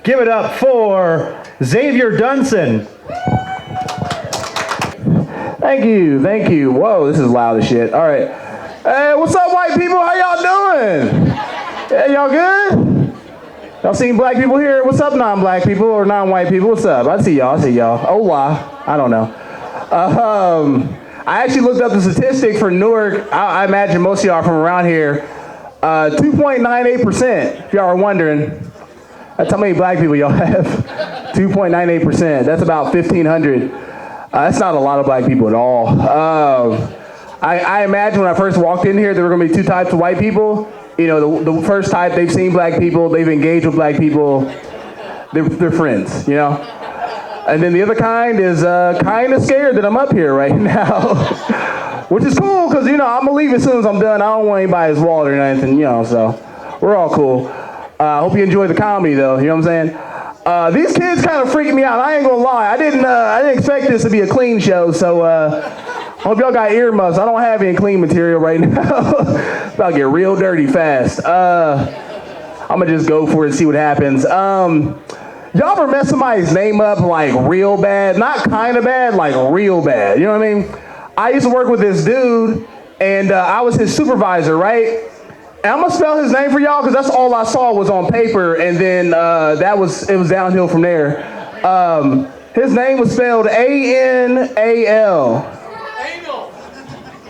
Give it up for Xavier Dunson. Thank you. Whoa, this is loud as shit. All right. Hey, what's up, white people? How y'all doing? Hey, y'all good? Y'all seen black people here? What's up, non-black people or non-white people? What's up? I see y'all. Hola. I don't know. I actually looked up the statistic for Newark. I imagine most of y'all are from around here. 2.98%, if y'all are wondering. That's how many black people y'all have. 2.98%. That's about 1,500. That's not a lot of black people at all. I imagine when I first walked in here, there were going to be two types of white people. You know, the first type, they've seen black people, they've engaged with black people, they're friends, you know? And then the other kind is kind of scared that I'm up here right now, which is cool, because, you know, I'm going to leave as soon as I'm done. I don't want anybody's wallet or anything, you know, so we're all cool. I hope you enjoy the comedy, though, you know what I'm saying? These kids kind of freak me out. I ain't going to lie. I didn't expect this to be a clean show, so hope y'all got earmuffs. I don't have any clean material right now. It's about to get real dirty fast. I'm going to just go for it and see what happens. Y'all ever mess somebody's name up like real bad? Not kind of bad, like real bad. You know what I mean? I used to work with this dude, and I was his supervisor, right? And I'm going to spell his name for y'all because that's all I saw was on paper, and then it was downhill from there. His name was spelled A-N-A-L. Anal.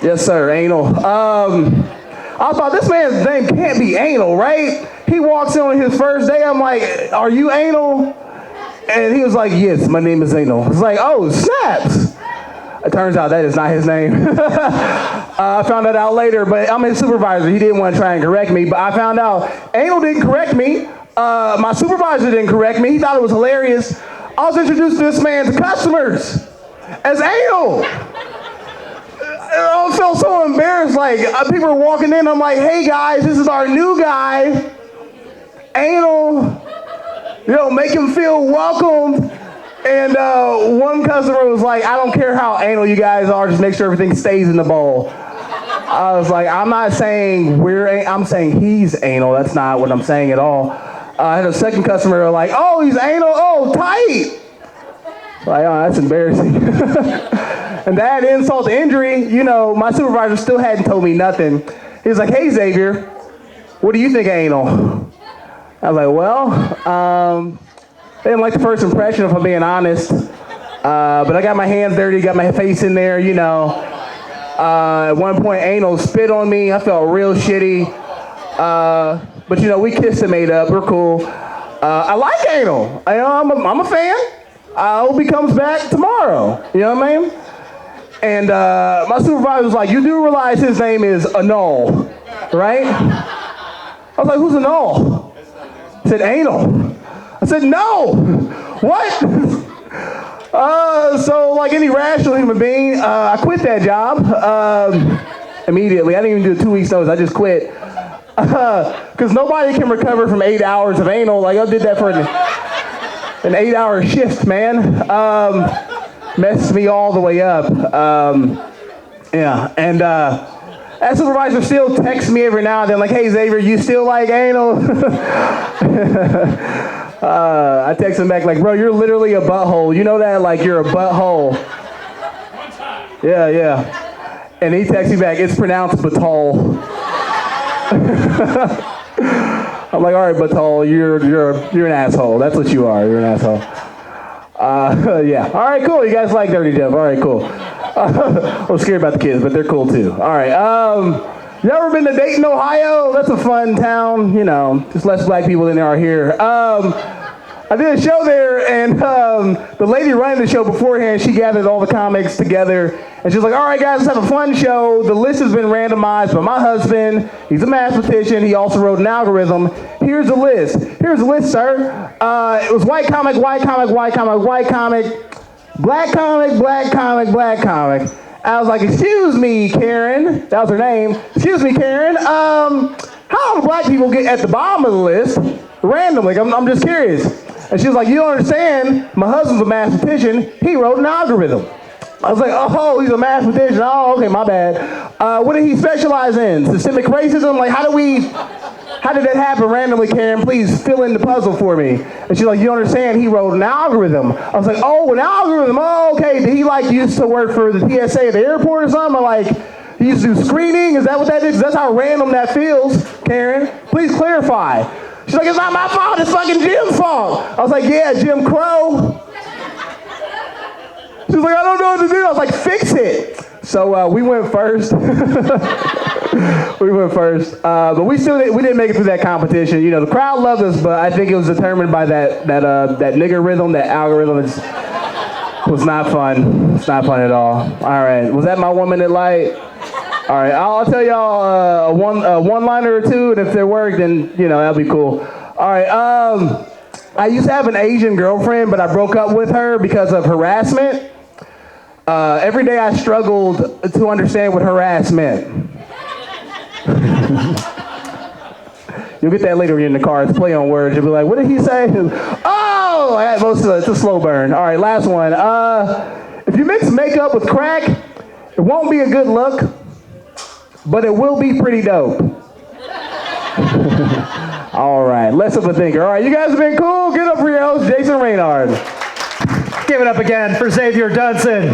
Yes, sir, anal. I thought this man's name can't be Anal, right? He walks in on his first day. I'm like, are you anal? And he was like, yes, my name is Anal. It's like, oh, snaps. It turns out that is not his name. I found that out later, but I'm his supervisor. He didn't want to try and correct me, but I found out Anal didn't correct me. My supervisor didn't correct me. He thought it was hilarious. I was introduced to this man to customers as Anal. I felt so embarrassed. Like, people were walking in. I'm like, hey, guys, this is our new guy. Anal, you know, make him feel welcomed. And one customer was like, I don't care how anal you guys are, just make sure everything stays in the bowl. I was like, I'm not saying I'm saying he's anal. That's not what I'm saying at all. I had a second customer like, oh, he's anal, oh, tight. Like, oh, that's embarrassing. And that insult to injury, you know, my supervisor still hadn't told me nothing. He was like, hey, Xavier, what do you think of anal? I was like, well, they didn't like the first impression, if I'm being honest. But I got my hands dirty, got my face in there, you know. At one point, Anal spit on me. I felt real shitty. But, you know, we kissed and made up. We're cool. I like Anal. I'm a fan. I hope he comes back tomorrow. You know what I mean? And my supervisor was like, you do realize his name is Anal, right? I was like, who's Anal? He said, Anal. I said, no. What? So like any rational human being, I quit that job immediately. I didn't even do a 2 weeks notice. I just quit. Because nobody can recover from 8 hours of anal. Like, I did that for an 8-hour shift, man. Messed me all the way up. Yeah, and that supervisor still texts me every now and then, like, hey, Xavier, you still like anal? I text him back like, bro, you're literally a butthole. You know that? Like, you're a butthole. Yeah. And he texts me back, it's pronounced butthole. I'm like, all right, butthole, you're an asshole. That's what you are. You're an asshole. Yeah. All right, cool. You guys like Dirty Jeff. All right, cool. I'm scared about the kids, but they're cool too. All right. You ever been to Dayton, Ohio? That's a fun town. You know, just less black people than there are here. I did a show there, and the lady running the show beforehand, she gathered all the comics together, and she was like, all right, guys, let's have a fun show. The list has been randomized by my husband. He's a mathematician. He also wrote an algorithm. Here's the list. Here's the list, sir. It was white comic, white comic, white comic, white comic, black comic, black comic, black comic. I was like, excuse me, Karen. That was her name. Excuse me, Karen. How do black people get at the bottom of the list randomly? I'm just curious. And she was like, you don't understand. My husband's a mathematician. He wrote an algorithm. I was like, oh, he's a mathematician. Oh, okay, my bad. What did he specialize in? Systemic racism? Like, how do we how did that happen randomly, Karen? Please fill in the puzzle for me. And she's like, you understand, he wrote an algorithm. I was like, oh, an algorithm, oh, okay. Did he like used to work for the TSA at the airport or something? Or like, he used to do screening? Is that what that is? That's how random that feels, Karen. Please clarify. She's like, it's not my fault, it's fucking Jim's fault. I was like, yeah, Jim Crow. She's like, I don't know what to do. I was like, fix it. So we went first. But we didn't make it through that competition. You know, the crowd loved us, but I think it was determined by that nigger rhythm, that algorithm. It was not fun. It's not fun at all. All right, was that my 1 minute light? All right, I'll tell y'all a one-liner or two, and if they work, then you know that'll be cool. All right, I used to have an Asian girlfriend, but I broke up with her because of harassment. Every day I struggled to understand what harass meant. You'll get that later when you're in the car. It's play on words. You'll be like, what did he say? Oh, it's a slow burn. All right, last one. If you mix makeup with crack, it won't be a good look, but it will be pretty dope. All right, less of a thinker. All right, you guys have been cool. Give it up for your host, Jason Raynard. Give it up again for Xavier Dunson.